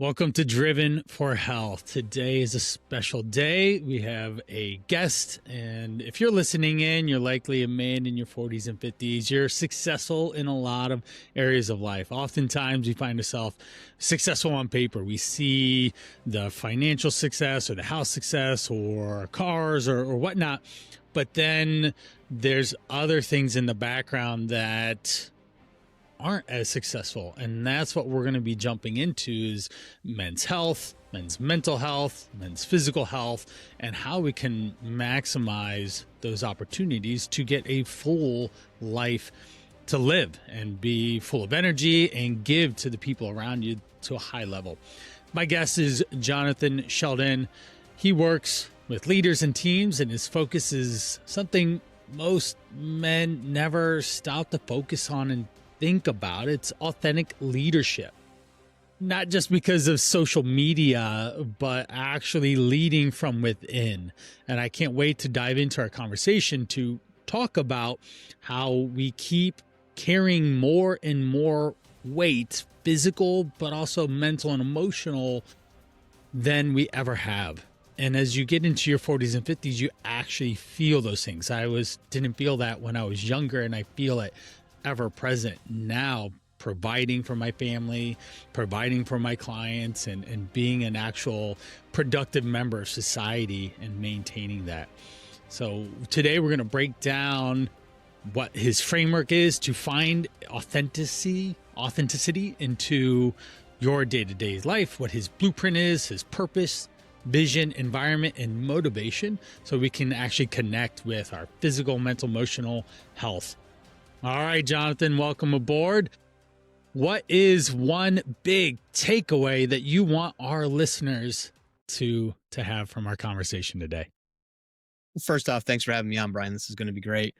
Welcome to Driven for Health. Today is a special day. We have a guest, and if you're listening in, you're likely a man in your 40s and 50s. You're successful in a lot of areas of life. Oftentimes, we find ourselves successful on paper. We see the financial success or the house success or cars or whatnot, but then there's other things in the background that aren't as successful, and that's what we're going to be jumping into is men's health, men's mental health, men's physical health, and how we can maximize those opportunities to get a full life to live and be full of energy and give to the people around you to a high level. My guest is Jonathan Sheldon. He works with leaders and teams, and his focus is something most men never stop to focus on and think about. It's authentic leadership, not just because of social media, but actually leading from within. And I can't wait to dive into our conversation to talk about how we keep carrying more and more weight, physical, but also mental and emotional, than we ever have. And as you get into your 40s and 50s, you actually feel those things. Didn't feel that when I was younger, and I feel it ever present now, providing for my family, providing for my clients, and being an actual productive member of society and maintaining that. So today we're going to break down what his framework is to find authenticity into your day-to-day life, what his blueprint is, his purpose, vision, environment, and motivation, so we can actually connect with our physical, mental, emotional health. All right, Jonathan, welcome aboard. What is one big takeaway that you want our listeners to have from our conversation today? First off, thanks for having me on, Brian. This is going to be great.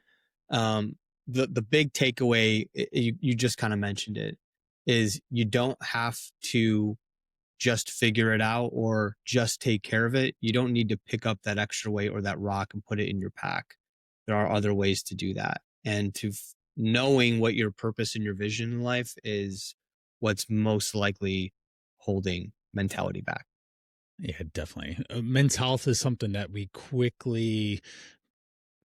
The big takeaway, you just kind of mentioned it, is you don't have to just figure it out or just take care of it. You don't need to pick up that extra weight or that rock and put it in your pack. There are other ways to do that. And knowing what your purpose and your vision in life is what's most likely holding mentality back. Yeah, definitely. Men's health is something that we quickly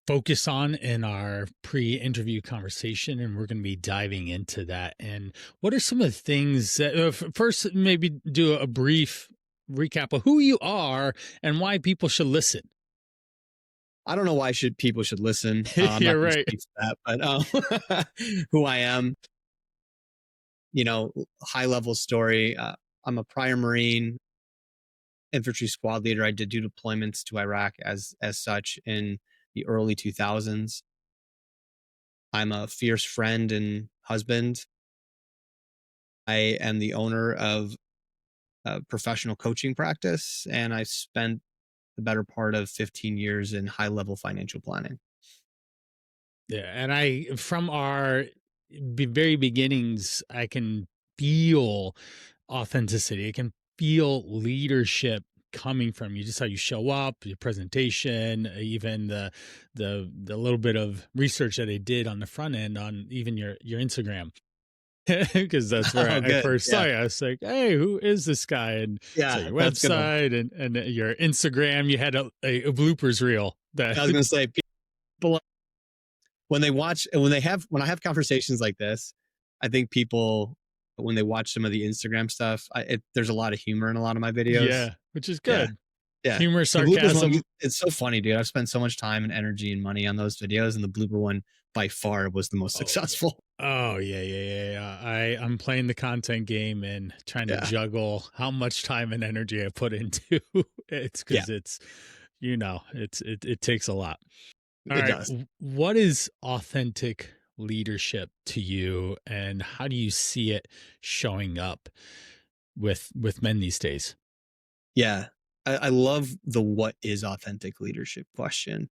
focus on in our pre-interview conversation, and we're going to be diving into that. And what are some of the things that, first, maybe do a brief recap of who you are and why people should listen. I don't know why people should listen. I'm You're not right. speak to that, but who I am, high level story. I'm a prior Marine, infantry squad leader. I did do deployments to Iraq as such in the early 2000s. I'm a fierce friend and husband. I am the owner of a professional coaching practice, and I spent the better part of 15 years in high level financial planning. Yeah. And from our very beginnings, I can feel authenticity. I can feel leadership coming from you, just how you show up, your presentation, even the little bit of research that I did on the front end on even your Instagram. Because that's where I first saw you. I was like, hey, who is this guy? And so your website and your Instagram, you had a bloopers reel. That I was going to say, people, when I have conversations like this, I think people, when they watch some of the Instagram stuff, there's a lot of humor in a lot of my videos. Yeah, which is good. Yeah. Humor, sarcasm. It's so funny, dude. I've spent so much time and energy and money on those videos, and the blooper one by far was the most successful. Oh, yeah. I'm playing the content game and trying to juggle how much time and energy I put into it's because it takes a lot. All right. Does. What is authentic leadership to you, and how do you see it showing up with men these days? Yeah. I love the what is authentic leadership question,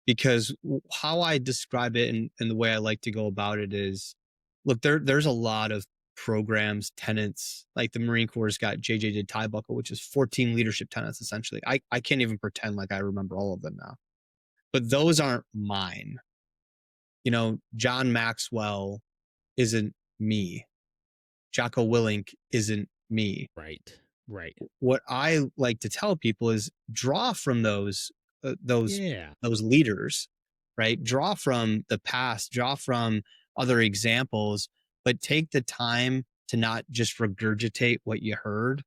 because how I describe it and the way I like to go about it is, look, there's a lot of programs, tenets, like the Marine Corps got JJ did tie buckle, which is 14 leadership tenets, essentially. I can't even pretend like I remember all of them now, but those aren't mine. John Maxwell isn't me. Jocko Willink isn't me. Right. Right. What I like to tell people is draw from uh, those Yeah. those leaders, right? Draw from the past, draw from other examples, but take the time to not just regurgitate what you heard,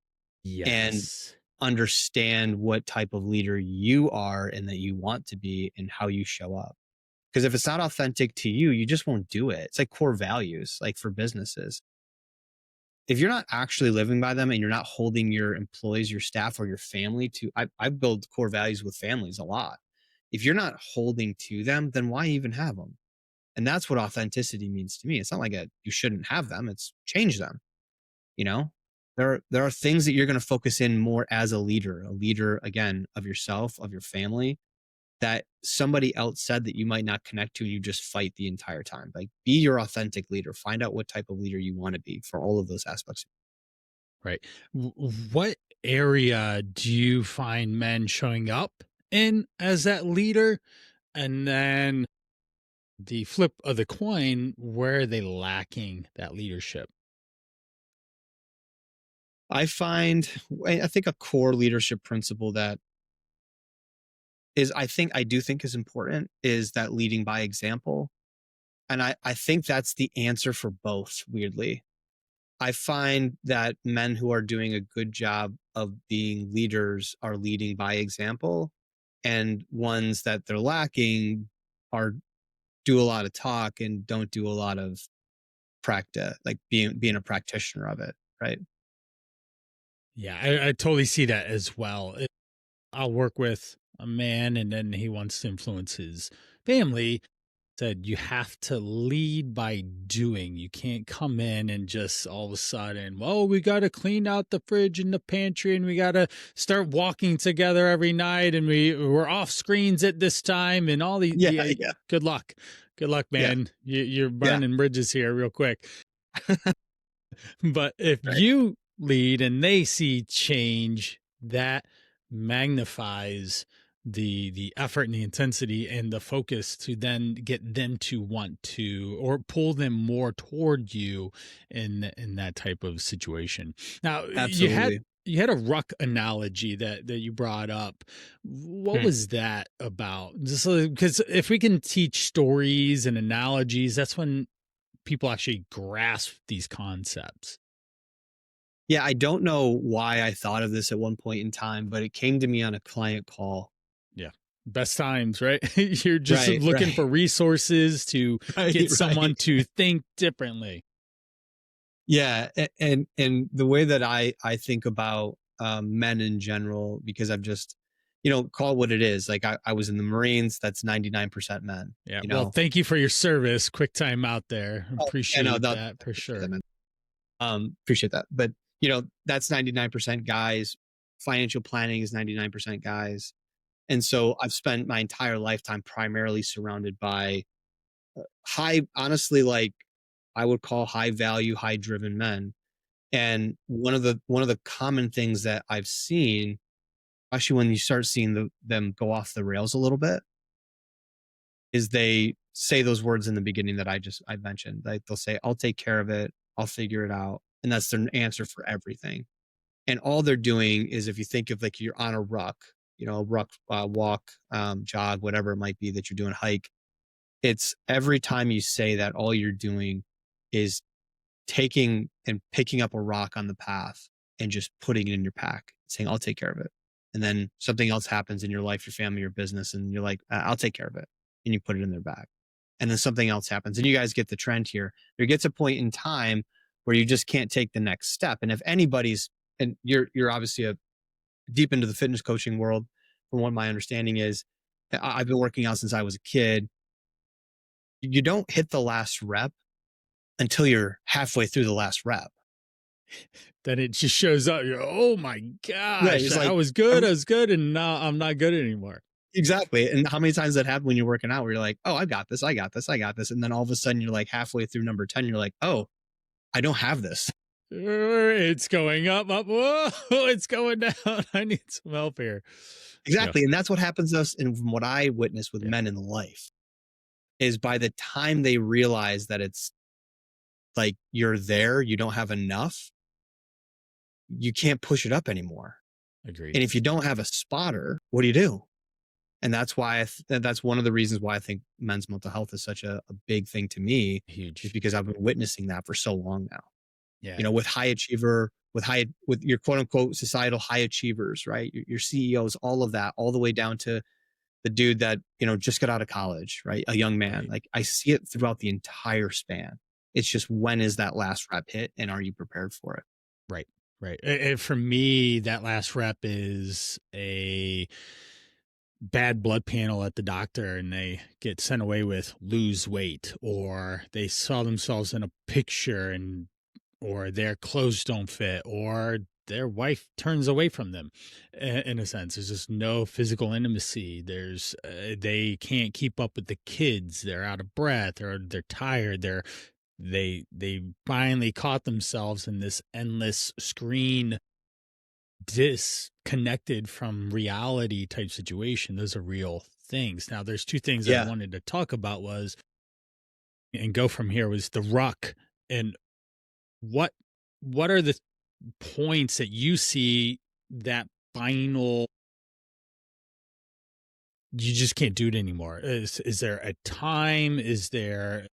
and Yes. understand what type of leader you are and that you want to be and how you show up. Because if it's not authentic to you, you just won't do it. It's like core values, like for businesses. If you're not actually living by them and you're not holding your employees, your staff, or your family to, I build core values with families a lot. If you're not holding to them, then why even have them? And that's what authenticity means to me. It's not like you shouldn't have them. It's change them. You know, there are things that you're going to focus in more as a leader again of yourself, of your family, that somebody else said that you might not connect to and you just fight the entire time. Like be your authentic leader. Find out what type of leader you want to be for all of those aspects. Right. What area do you find men showing up in as that leader? And then the flip of the coin, where are they lacking that leadership? I think a core leadership principle that is I do think is important is that leading by example. And I think that's the answer for both, weirdly. I find that men who are doing a good job of being leaders are leading by example, and ones that they're lacking are do a lot of talk and don't do a lot of practice, like being a practitioner of it, right? Yeah, I totally see that as well. I'll work with a man and then he wants to influence his family. Said you have to lead by doing. You can't come in and just all of a sudden, well, we got to clean out the fridge and the pantry and we got to start walking together every night and we're off screens at this time and all Yeah, the yeah, good luck. Good luck, yeah, man. You're yeah. burning bridges here real quick. But if Right. you lead and they see change, that magnifies the effort and the intensity and the focus to then get them to want to or pull them more toward you in that type of situation. Now Absolutely. you had a ruck analogy that you brought up. What Hmm. was that about? Just because if we can teach stories and analogies, that's when people actually grasp these concepts. Yeah, I don't know why I thought of this at one point in time, but it came to me on a client call. Yeah. Best times, right? You're just Right, looking right, for resources to right, get someone right. to think differently. Yeah, and the way that I think about men in general, because I've just, call it what it is. Like I was in the Marines. That's 99% men. Yeah. You Well, know. thank you for your service. Quick time out there. Oh, yeah, no, Appreciate no, that for appreciate that, sure. man. Appreciate that. But that's 99% guys. Financial planning is 99% guys. And so I've spent my entire lifetime primarily surrounded by honestly, like I would call high value, high driven men. And one of the common things that I've seen, especially when you start seeing them go off the rails a little bit, is they say those words in the beginning that I mentioned. Like they'll say, "I'll take care of it. I'll figure it out," and that's their answer for everything. And all they're doing is, if you think of like you're on a ruck, a ruck walk, jog, whatever it might be that you're doing, hike. It's every time you say that, all you're doing is taking and picking up a rock on the path and just putting it in your pack, saying, "I'll take care of it." And then something else happens in your life, your family, your business, and you're like, "I'll take care of it." And you put it in their bag. And then something else happens. And you guys get the trend here. There gets a point in time where you just can't take the next step. And if anybody's, and you're obviously deep into the fitness coaching world, from what my understanding is, I've been working out since I was a kid. You don't hit the last rep until you're halfway through the last rep. Then it just shows up. You're, oh my Right. gosh, It's I like, was good. I was good. And now I'm not good anymore. exactly. And how many times that happened when you're working out where you're like, "Oh, I got this. I got this. I got this." And then all of a sudden you're like halfway through number 10. You're like, "Oh, I don't have this." It's going up, up. Whoa, it's going down. I need some help here. Yeah. Exactly. And that's what happens to us. And from what I witness with Yeah. men in life is by the time they realize that it's like you're there, you don't have enough, you can't push it up anymore. Agreed. And if you don't have a spotter, what do you do? And that's why that's one of the reasons why I think men's mental health is such a big thing to me, is Huge. because I've been witnessing that for so long now. Yeah. With with your quote unquote societal high achievers, right? Your CEOs, all of that, all the way down to the dude that, just got out of college, right? A young man. Right. Like, I see it throughout the entire span. It's just, when is that last rep hit, and are you prepared for it? Right. Right. And for me, that last rep is a bad blood panel at the doctor, and they get sent away with lose weight, or they saw themselves in a picture, and or their clothes don't fit, or their wife turns away from them. In a sense, there's just no physical intimacy. There's they can't keep up with the kids. They're out of breath, or they're tired. They finally caught themselves in this endless screen, disconnected from reality type situation. Those are real things. Now, there's two things that I Yeah. wanted to talk about was, and go from here, was the ruck, and what what are the points that you see that final, you just can't do it anymore? Is there a time? Is there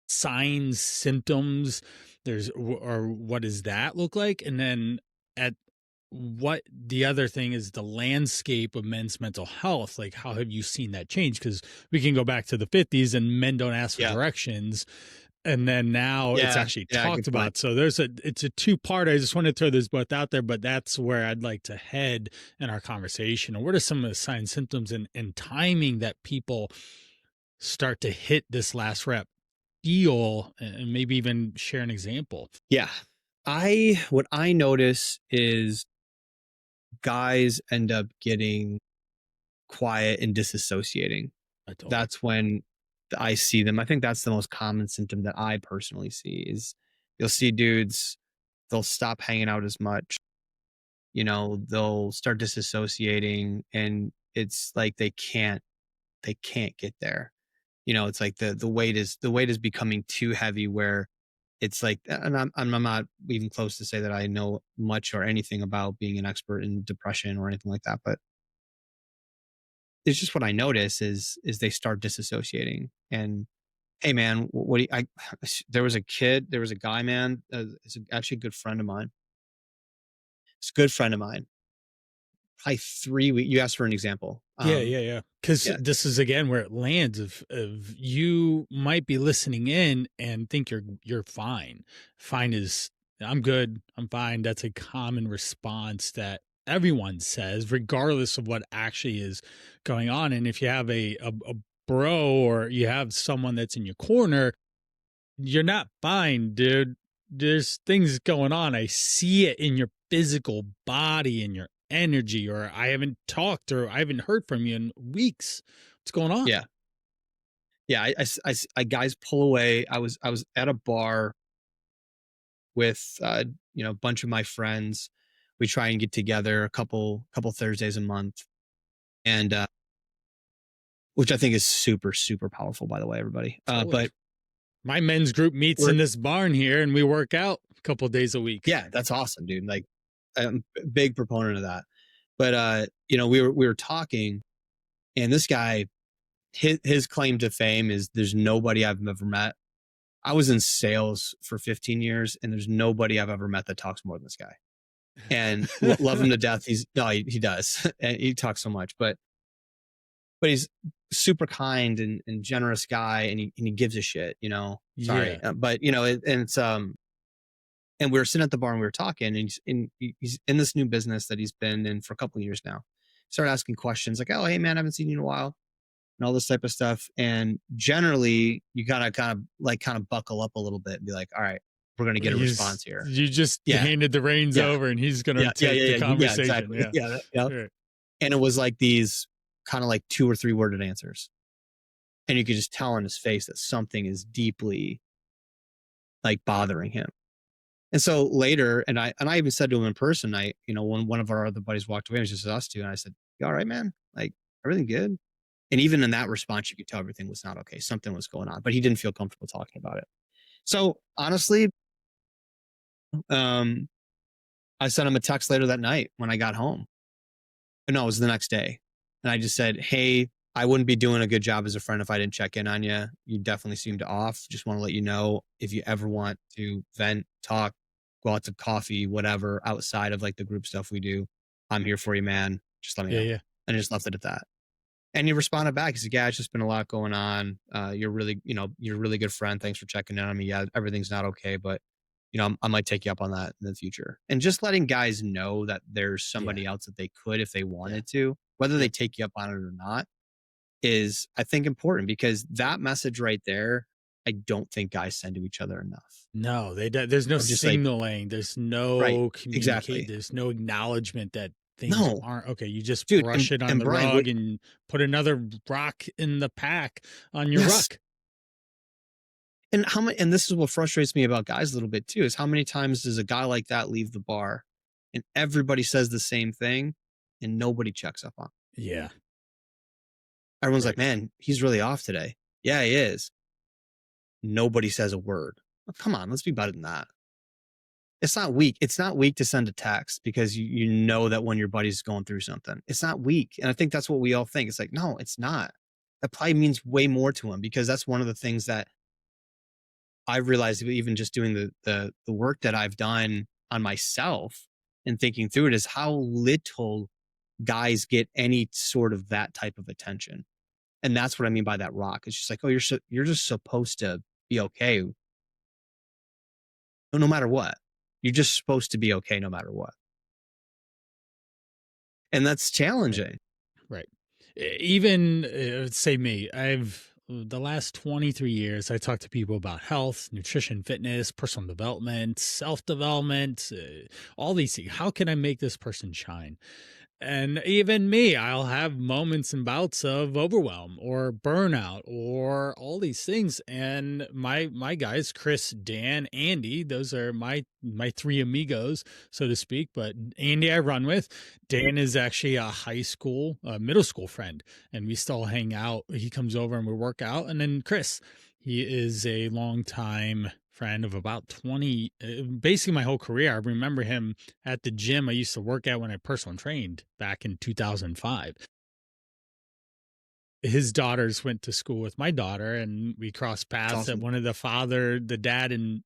signs, symptoms? Or what does that look like? And then at what the other thing is, the landscape of men's mental health. Like, how have you seen that change? Because we can go back to the 50s and men don't ask for Yeah. directions. And then now it's Yeah. actually Yeah. talked Good point. about. So it's a two-part. I just want to throw this both out there, but that's where I'd like to head in our conversation. And what are some of the signs, symptoms, and timing that people start to hit this last rep, feel, and maybe even share an example? Yeah. What I notice is guys end up getting quiet and disassociating. I totally. That's when I see them. I think that's the most common symptom that I personally see is, you'll see dudes, they'll stop hanging out as much, they'll start disassociating, and it's like they can't get there. It's like the weight is becoming too heavy, where it's like, and I'm not even close to say that I know much or anything about being an expert in depression or anything like that, but it's just what I notice is they start disassociating. And hey, man, what do you, I there was a guy, man, actually a good friend of mine. It's a good friend of mine. Probably 3 weeks. You asked for an example. Yeah, yeah, yeah. Because Yeah, this is again where it lands. Of you might be listening in and think you're fine. Fine is, I'm good. I'm fine. That's a common response that everyone says, regardless of what actually is going on. And if you have a bro, or you have someone that's in your corner, you're not fine, dude. There's things going on. I see it in your physical body and your energy, or I haven't talked, or I haven't heard from you in weeks. What's going on? yeah, yeah. Guys pull away. I was at a bar with a bunch of my friends. We try and get together a couple Thursdays a month, and which I think is super super powerful. By the way, everybody. Totally. But My men's group meets we're in this barn here, and we work out a couple days a week. yeah, that's awesome, dude. Like, I'm a big proponent of that. But we were talking, and this guy, his claim to fame is, there's nobody I've ever met. I was in sales for 15 years, and there's nobody I've ever met that talks more than this guy. And love him to death. He does, and he talks so much, but he's super kind and generous guy, and he gives a shit. Sorry, Yeah. but and it's and we were sitting at the bar, and we were talking, and he's in this new business that he's been in for a couple of years now. Started asking questions like, "Oh, hey man, I haven't seen you in a while," and all this type of stuff. And generally, you gotta kind of buckle up a little bit and be like, "All right, we're gonna get a response here." You just Yeah, handed the reins yeah, over, and he's gonna yeah, yeah, take yeah, the yeah, yeah, conversation. exactly. Yeah. Yeah, yeah. Right. And it was like these kind of like 2 or 3 worded answers, and you could just tell on his face that something is deeply like bothering him. And so later, and I even said to him in person, when one of our other buddies walked away, it was just us two, and I said, "You all right, man? Like, everything good?" And even in that response, you could tell everything was not okay. Something was going on, but he didn't feel comfortable talking about it. So honestly, um, I sent him a text later that night when I got home. No, it was the next day. And I just said, hey, I wouldn't be doing a good job as a friend if I didn't check in on you. You definitely seemed off. Just want to let you know, if you ever want to vent, talk, go out to coffee, whatever, outside of like the group stuff we do, I'm here for you, man. Just let me Yeah, know. yeah. And I just left it at that. And he responded back. He said, yeah, it's just been a lot going on. You're really, you're a really good friend. Thanks for checking in on me. Yeah, everything's not okay, but I might take you up on that in the future. And just letting guys know that there's Yeah. somebody else that they could, if they Yeah. wanted to, whether they Yep. take you up on it or not, is, I think, important, because that message right there, I don't think guys send to each other enough. No, there's no Of just like, signaling. There's right, no communicate. exactly. There's no acknowledgement that things No, aren't okay. You just dude. brush it on And the Brian, what, rug and put another rock in the pack on your yes. ruck. And how many, and this is what frustrates me about guys a little bit too, is how many times does a guy like that leave the bar and everybody says the same thing and nobody checks up on him? Yeah. Everyone's like, Right. man, he's really off today. Yeah, he is. Nobody says a word. Oh, come on, let's be better than that. It's not weak. It's not weak to send a text because you know that when your buddy's going through something, it's not weak. And I think that's what we all think. It's like, no, it's not. That probably means way more to him, because that's one of the things that I realized, even just doing the work that I've done on myself and thinking through it, is how little guys get any sort of that type of attention. And that's what I mean by that rock. It's just like, oh, you're just supposed to be okay, no matter what. You're just supposed to be okay no matter what. And that's Right. challenging. Right. Even say me, I've the last 23 years, I talk to people about health, nutrition, fitness, personal development, self development, all these things. How can I make this person shine? And even me, I'll have moments and bouts of overwhelm or burnout or all these things. And my guys, Chris, Dan, Andy, those are my three amigos, so to speak. But Andy I run with. Dan is actually a middle school friend, and we still hang out. He comes over and we work out. And then Chris, he is a longtime friend of about 20, basically my whole career. I remember him at the gym I used to work at when I personal trained back in 2005. His daughters went to school with my daughter, and we crossed It's paths at awesome. one of the dad and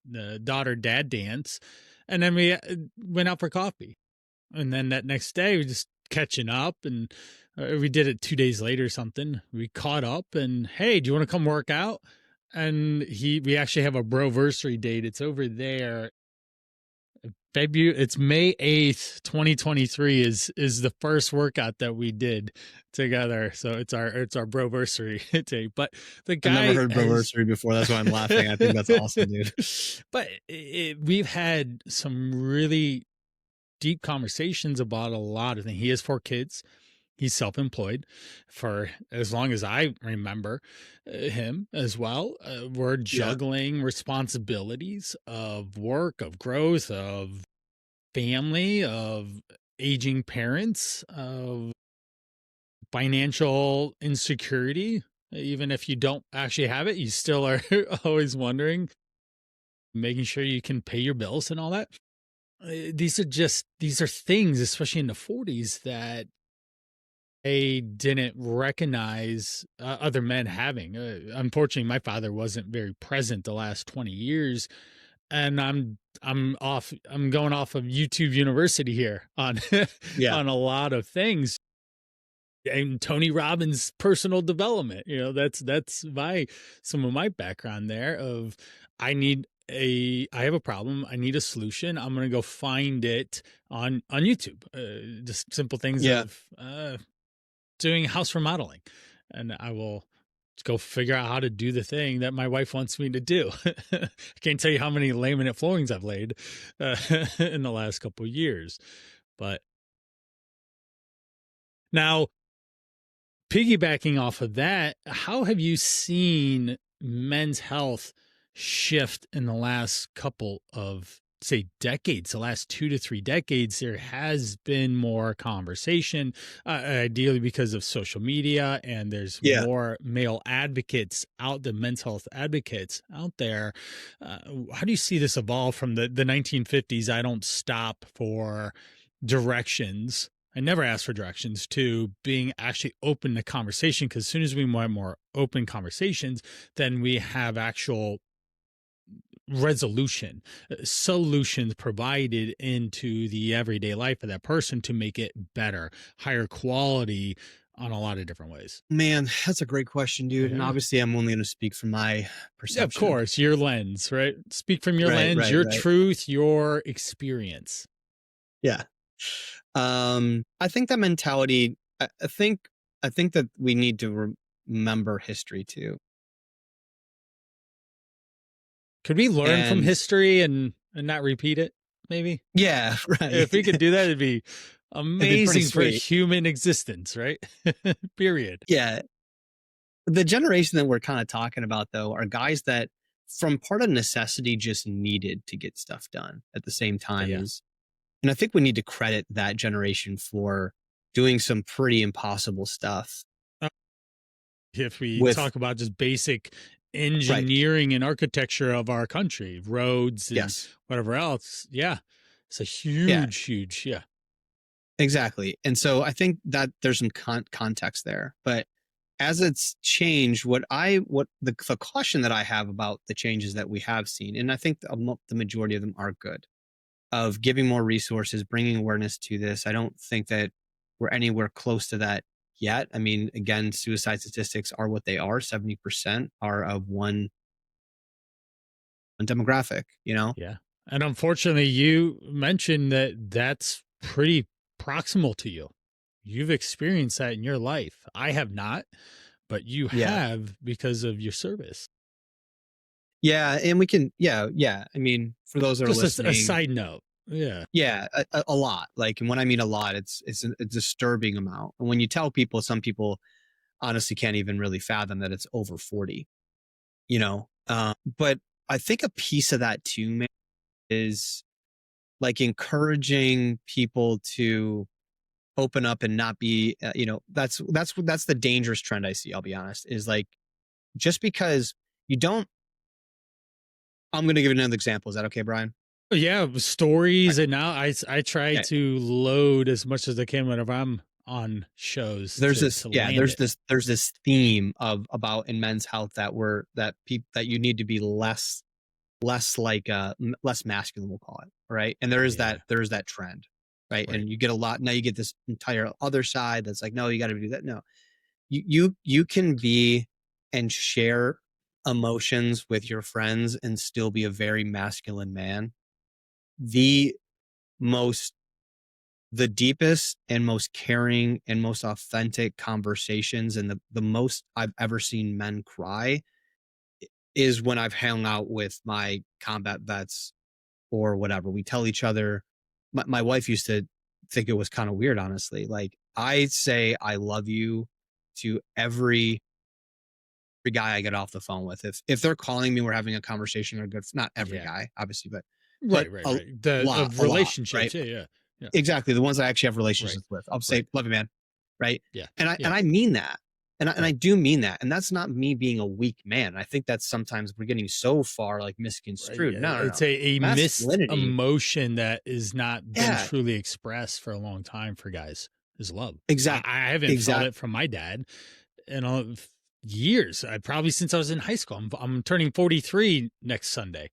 the daughter dad dance. And then we went out for coffee. And then that next day, we just catching up, and we did it 2 days later or something. We caught up, and hey, do you want to come work out? And we actually have a broversary date. It's over there. February, it's May 8th, 2023 is the first workout that we did together. So it's our broversary date. But the I've never guy heard has Billversary before. That's why I'm laughing. I think that's awesome, dude. but we've had some really deep conversations about a lot of things. He has 4 kids. He's self-employed for as long as I remember him as well. We're Yeah. juggling responsibilities of work, of growth, of family, of aging parents, of financial insecurity. Even if you don't actually have it, you still are always wondering, making sure you can pay your bills and all that. These are things, especially in the 40s, that they didn't recognize other men having. Unfortunately, my father wasn't very present the last 20 years, and I'm going off of YouTube University here on Yeah. on a lot of things. And Tony Robbins personal development, that's my some of my background there of I have a problem, I need a solution, I'm going to go find it on YouTube. Just simple things Yeah. of doing house remodeling, and I will go figure out how to do the thing that my wife wants me to do. I can't tell you how many laminate floorings I've laid in the last couple of years. But now, piggybacking off of that, how have you seen men's health shift in the last couple of say decades, the last 2 to 3 decades, there has been more conversation, ideally because of social media, and there's Yeah. more male advocates out, the men's health advocates out there. How do you see this evolve from the 1950s? I don't stop for directions. I never ask for directions to being actually open to conversation. Because as soon as we want more open conversations, then we have actual resolution, solutions provided into the everyday life of that person to make it better, higher quality on a lot of different ways. Man, that's a great question, dude. And Yeah. obviously, I'm only going to speak from my Yeah, of perception. course, your lens, right? Speak from your Right, lens, right, your right. truth, your experience. Yeah. I think that mentality. I think that we need to remember history too. Could we learn from And history and not repeat it? Maybe yeah, right. if we could do that, it'd be It'd be pretty amazing for sweet. human existence, right? Period. Yeah. The generation that we're kind of talking about though are guys that from part of necessity just needed to get stuff done at the same time Yeah. as, and I think we need to credit that generation for doing some pretty impossible stuff If we with, talk about just basic right. engineering and architecture of our country, roads and Yes. whatever else, yeah, it's a Yeah, huge, yeah, exactly. And so I think that there's some context there, but as it's changed, what the caution that I have about the changes that we have seen, and I think the majority of them are good, of giving more resources, bringing awareness to this. I don't think that we're anywhere close to that yet. I mean, again, suicide statistics are what they are. 70% are of one demographic, you know? yeah. And unfortunately, you mentioned that that's pretty proximal to you. You've experienced that in your life. I have not, but you Yeah. have because of your service. Yeah. And we can, yeah. Yeah. I mean, for those that are Just a listening, side note. Yeah. yeah, a lot. Like, and when I mean a lot, it's a disturbing amount. And when you tell people, some people honestly can't even really fathom that it's over 40, you know? But I think a piece of that too, man, is like encouraging people to open up and not be, that's the dangerous trend I see. I'll be honest, is like just because you don't. I'm going to give another example. Is that okay, Brian? Yeah, Right. stories, and now I try Okay. to load as much as I can whenever I'm on shows There's this, to yeah. land it. There's this theme of about in men's health that that you need to be less like less masculine, we'll call it, right? And Yeah, there is that trend, right? right. And you get a lot now. You get this entire other side that's like, no, you got to do that. No, you can be and share emotions with your friends and still be a very masculine man. The most the deepest and most caring and most authentic conversations and the most I've ever seen men cry is when I've hung out with my combat vets or whatever. We tell each other. My wife used to think it was kind of weird, honestly. Like I say I love you to every guy I get off the phone with. If they're calling me, we're having a conversation. They're good. Not every Yeah. guy, obviously, but Right, right, right. The of a lot, right? relationships. Yeah, yeah. Yeah. Exactly. The ones I actually have Right. relationships with. I'll say, Right. love you, man. Right. Yeah. And Yeah. I mean that. And I Right. do mean that. And that's not me being a weak man. I think that's sometimes we're getting so far like Right. misconstrued. Yeah. No, no, no. It's a missed Masculinity. emotion that is not been Yeah. truly expressed for a long time for guys is love. Exact. I haven't felt Exact. it from my dad in years. I probably since I was in high school. I'm turning 43 next Sunday.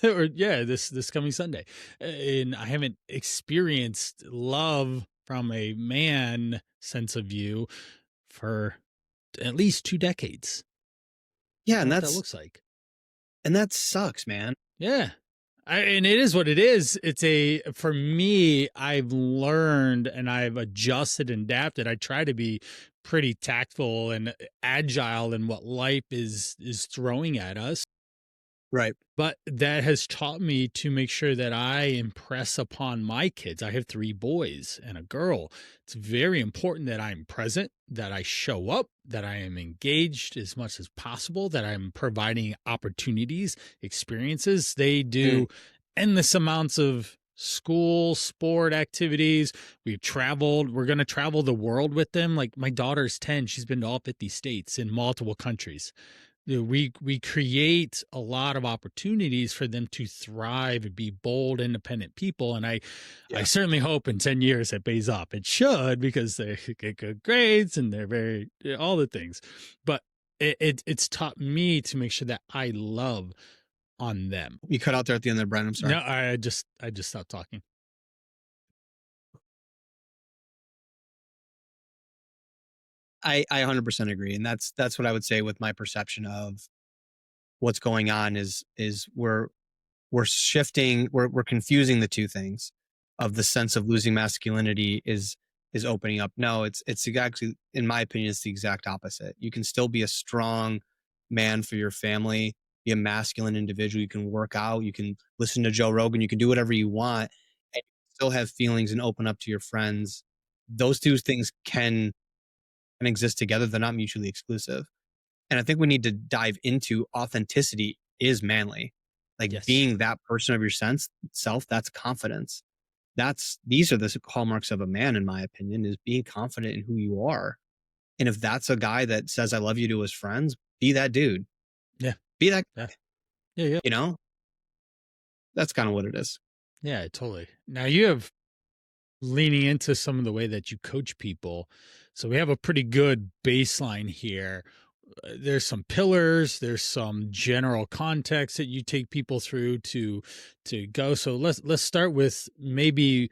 Or yeah, this coming Sunday, and I haven't experienced love from a man sense of view for at least 2 decades. I Yeah. don't know what that looks like. And that sucks, man. Yeah. And it is what it is. It's for me, I've learned and I've adjusted and adapted. I try to be pretty tactful and agile in what life is throwing at us. Right. But that has taught me to make sure that I impress upon my kids. I have 3 boys and a girl. It's very important that I'm present, that I show up, that I am engaged as much as possible, that I'm providing opportunities, experiences. They Mm. do endless amounts of school, sport activities. We've traveled. We're going to travel the world with them. Like my daughter's 10. She's been to all 50 states in multiple countries. We create a lot of opportunities for them to thrive and be bold, independent people. And I Yeah. certainly hope in 10 years it pays off. It should, because they get good grades and they're very, all the things. But it's taught me to make sure that I love on them. You cut out there at the end there, Brian. I'm sorry. No, I just stopped talking. I 100% agree. And that's what I would say with my perception of what's going on is we're shifting, we're confusing the two things of the sense of losing masculinity is opening up. No, it's actually, in my opinion, it's the exact opposite. You can still be a strong man for your family, be a masculine individual. You can work out, you can listen to Joe Rogan, you can do whatever you want, and still have feelings and open up to your friends. Those two things can exist together. They're not mutually exclusive. And I think we need to dive into authenticity is manly. Like Yes. being that person of your self, that's confidence. These are the hallmarks of a man, in my opinion, is being confident in who you are. And if that's a guy that says I love you to his friends, be that dude. Yeah. Be that, Yeah. Yeah. you know, that's kind of what it is. Yeah, totally. Now you have leaning into some of the way that you coach people. So we have a pretty good baseline here. There's some pillars, there's some general context that you take people through to go. So let's start with maybe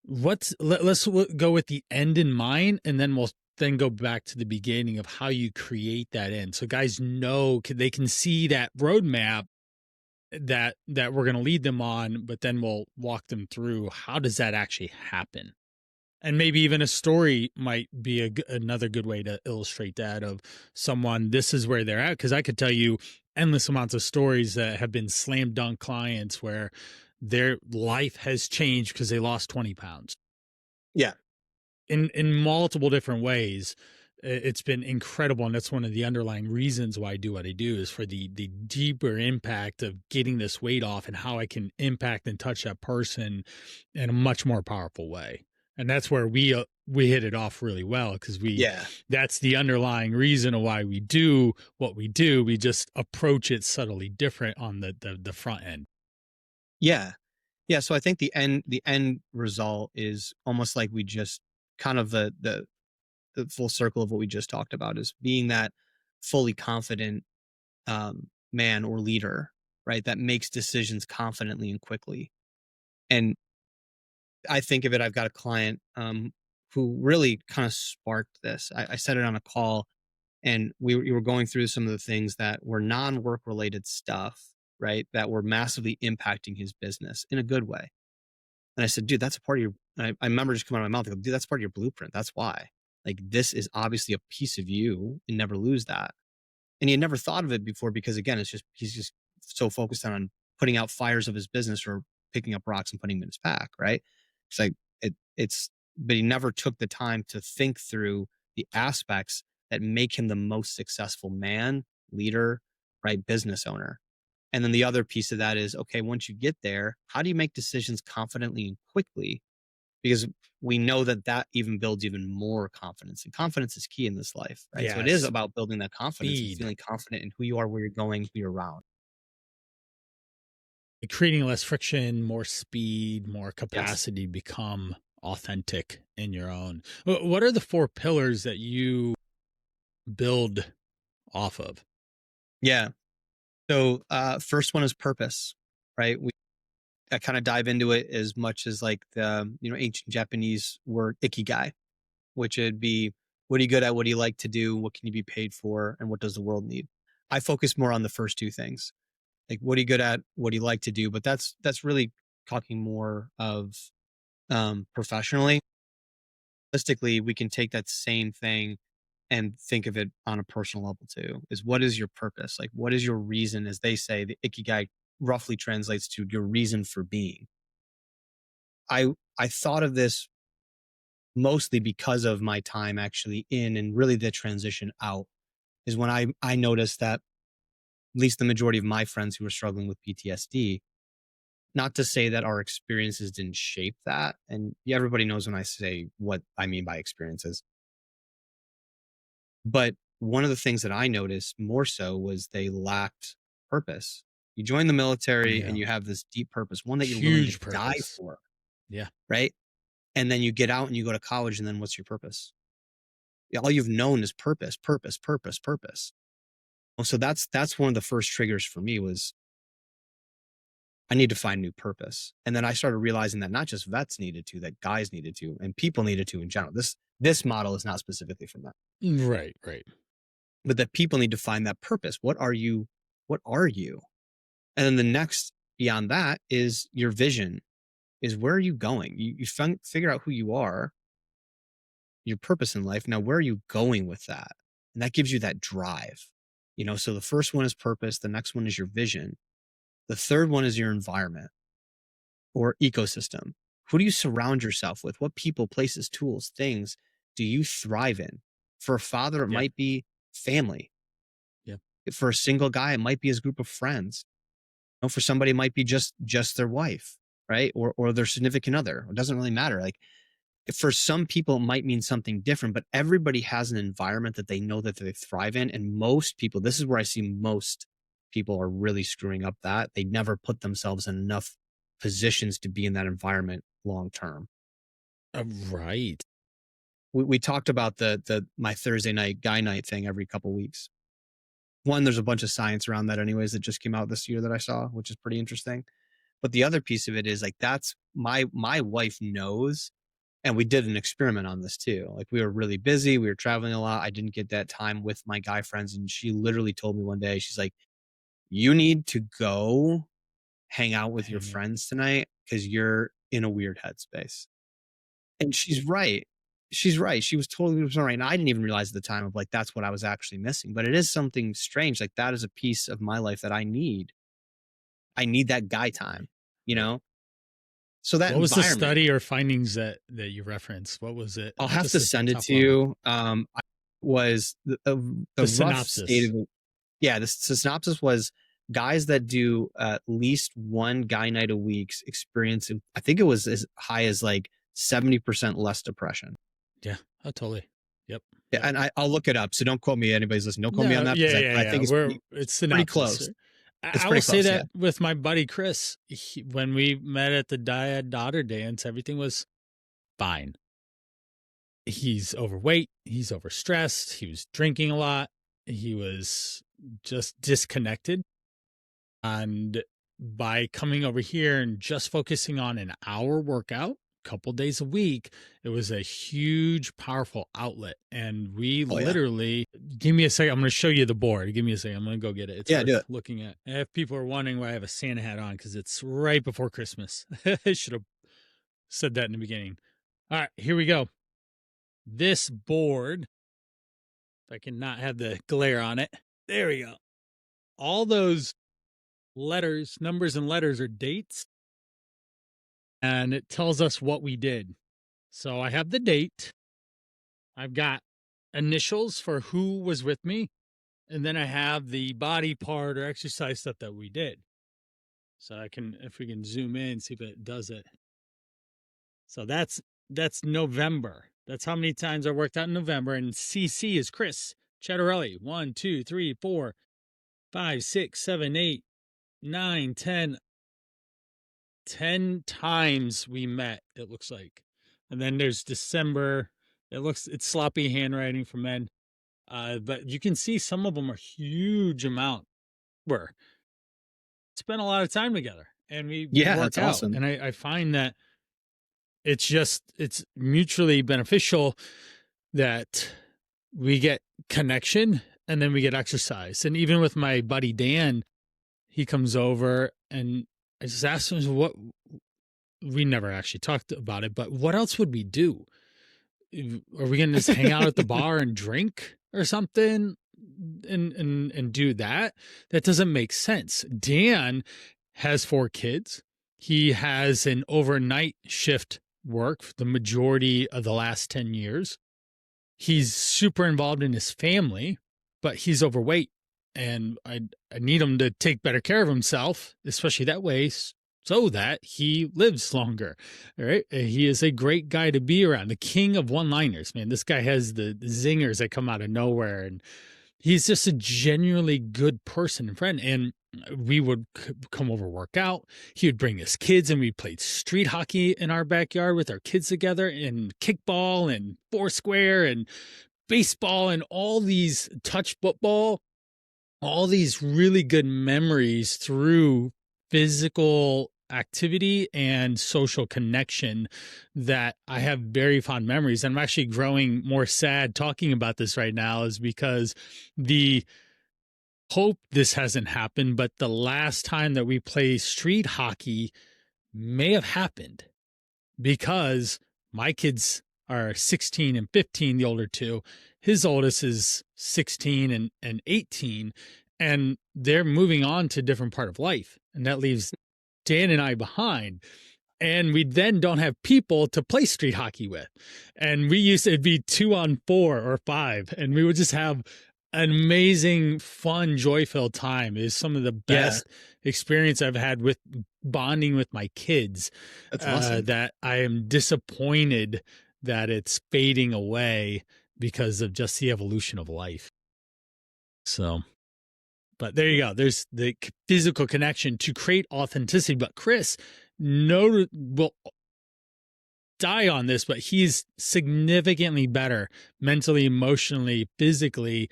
let's go with the end in mind, and then we'll then go back to the beginning of how you create that end. So guys know, they can see that roadmap that we're going to lead them on, but then we'll walk them through how does that actually happen. And maybe even a story might be another good way to illustrate that, of someone, this is where they're at. Because I could tell you endless amounts of stories that have been slam dunk clients where their life has changed because they lost 20 pounds Yeah. in multiple different ways. It's been incredible, and that's one of the underlying reasons why I do what I do, is for the deeper impact of getting this weight off and how I can impact and touch that person in a much more powerful way. And that's where we hit it off really well, because Yeah. that's the underlying reason of why we do what we do. We just approach it subtly different on the front end. Yeah. Yeah. So I think the end result is almost like we just kind of the full circle of what we just talked about, is being that fully confident man or leader, right? That makes decisions confidently and quickly. And I think of it, I've got a client who really kind of sparked this. I said it on a call, and we were going through some of the things that were non-work related stuff, right? That were massively impacting his business in a good way. And I said, dude, that's a part of your, I remember just coming out of my mouth, I go, dude, that's part of your blueprint. That's why. Like, this is obviously a piece of you, and never lose that. And he had never thought of it before, because again, he's just so focused on putting out fires of his business, or picking up rocks and putting them in his pack, right? It's like but he never took the time to think through the aspects that make him the most successful man, leader, right? Business owner. And then the other piece of that is, okay, once you get there, how do you make decisions confidently and quickly? Because we know that even builds even more confidence, and confidence is key in this life, right? So it is Yes. about building that confidence and Speed. feeling confident in who you are, where you're going, who you're around. Creating less friction, more speed, more Yes. capacity to become authentic in your own. What are the four pillars that you build off of? Yeah. So first one is purpose, right? I kind of dive into it as much as like the ancient Japanese word ikigai, which would be, what are you good at, what do you like to do, what can you be paid for, and what does the world need? I focus more on the first two things, like what are you good at, what do you like to do, but that's really talking more of professionally. Realistically, we can take that same thing and think of it on a personal level too. Is, what is your purpose? Like, what is your reason? As they say, the ikigai roughly translates to your reason for being. I thought of this mostly because of my time actually in, and really the transition out, is when I noticed that at least the majority of my friends who were struggling with PTSD, not to say that our experiences didn't shape that. And yeah, everybody knows when I say what I mean by experiences. But one of the things that I noticed more so was they lacked purpose. You join the military and Yeah. you have this deep purpose, one that you're willing to Huge die purpose. for, Yeah. right? And then you get out and you go to college, and then what's your purpose? All you've known is purpose, purpose, purpose, purpose. Well, so that's one of the first triggers for me was I need to find new purpose. And then I started realizing that not just vets needed to, that guys needed to, and people needed to in general. This model is not specifically for that, Right. but that people need to find that purpose. What are you? What are you? And then the next beyond that is your vision. Is where are you going? You figure out who you are, your purpose in life. Now, where are you going with that? And that gives you that drive. So the first one is purpose. The next one is your vision. The third one is your environment or ecosystem. Who do you surround yourself with? What people, places, tools, things do you thrive in? For a father, it Yeah. might be family. Yeah. For a single guy, it might be his group of friends. For somebody, it might be just their wife, right? Or their significant other. It doesn't really matter. Like for some people, it might mean something different, but everybody has an environment that they know that they thrive in. And most people, this is where I see most people are really screwing up that they never put themselves in enough positions to be in that environment long term. Right. We talked about the my Thursday night guy night thing every couple weeks. One, there's a bunch of science around that anyways that just came out this year that I saw, which is pretty interesting. But the other piece of it is like that's my wife knows, and we did an experiment on this too. Like we were really busy, we were traveling a lot. I didn't get that time with my guy friends, and she literally told me one day, she's like, "You need to go hang out with your Hang it. friends tonight because you're in a weird headspace." And she's right. She's right. She was totally right. And I didn't even realize at the time of like that's what I was actually missing. But it is something strange. Like that is a piece of my life that I need. I need that guy time, you Right. know? So that What was the environment, study or findings that you referenced? What was it? I'll have Just to a send it top to level. you. Was the The rough state synopsis. of yeah, the synopsis was guys that do at least one guy night a week experience, I think it was as high as like 70% less depression. Yeah. Oh, totally. Yep. Yeah, Yep. and I'll look it up. So don't quote me. Anybody's listening. Don't quote me on No. that Yeah. because Yeah. I Yeah. think it's It's pretty synopsis. close. I, It's I will pretty say close. Yeah. that with my buddy Chris, when we met at the dad-daughter dance, everything was fine. He's overweight. He's overstressed. He was drinking a lot. He was just disconnected. And by coming over here and just focusing on an hour workout, couple days a week, it was a huge, powerful outlet. And we Oh yeah. literally, give me a second. I'm going to show you the board. Give me a second. I'm going to go get it. It's Yeah. Do worth it. looking at. And if people are wondering why I have a Santa hat on, because it's right before Christmas. I should have said that in the beginning. All right, here we go. This board, if I can not have the glare on it. There we go. All those letters, numbers and letters are dates, and it tells us what we did. So I have the date. I've got initials for who was with me, and then I have the body part or exercise stuff that we did. So I can, if we can zoom in, see if it does it. So that's November. That's how many times I worked out in November. And CC is Chris Chattarelli. 1, 2, 3, 4, 5, 6, 7, 8, 9, 10. 10 times we met, it looks like. And then there's December. It's sloppy handwriting from men. But you can see some of them are huge amount. We're spent a lot of time together and we Yeah, work that's out. awesome. And I find that it's mutually beneficial that we get connection and then we get exercise. And even with my buddy Dan, he comes over and I just asked him what we never actually talked about it, but what else would we do? Are we gonna just hang out at the bar and drink or something and do that? That doesn't make sense. Dan has 4 kids. He has an overnight shift work the majority of the last 10 years. He's super involved in his family, but he's overweight. And I need him to take better care of himself, especially that way. so that he lives longer. All right. He is a great guy to be around, the king of one liners, man. This guy has the zingers that come out of nowhere. And he's just a genuinely good person and friend. And we would come over, work out. He would bring his kids, and we played street hockey in our backyard with our kids together, and kickball and foursquare and baseball and all these touch football, all these really good memories through physical activity and social connection that I have very fond memories. And I'm actually growing more sad talking about this right now, is because the hope this hasn't happened, but the last time that we played street hockey may have happened, because my kids are 16 and 15, the older two. His oldest is 16 and 18, and they're moving on to a different part of life. And that leaves Dan and I behind. And we then don't have people to play street hockey with. And we used to, it'd be 2-on-4 or 5, and we would just have an amazing, fun, joy-filled time. It is some of the best experience I've had with bonding with my kids. That's awesome. That I am disappointed that it's fading away because of just the evolution of life. So, but there you go. There's the physical connection to create authenticity. But Chris, will die on this, but he's significantly better mentally, emotionally, physically,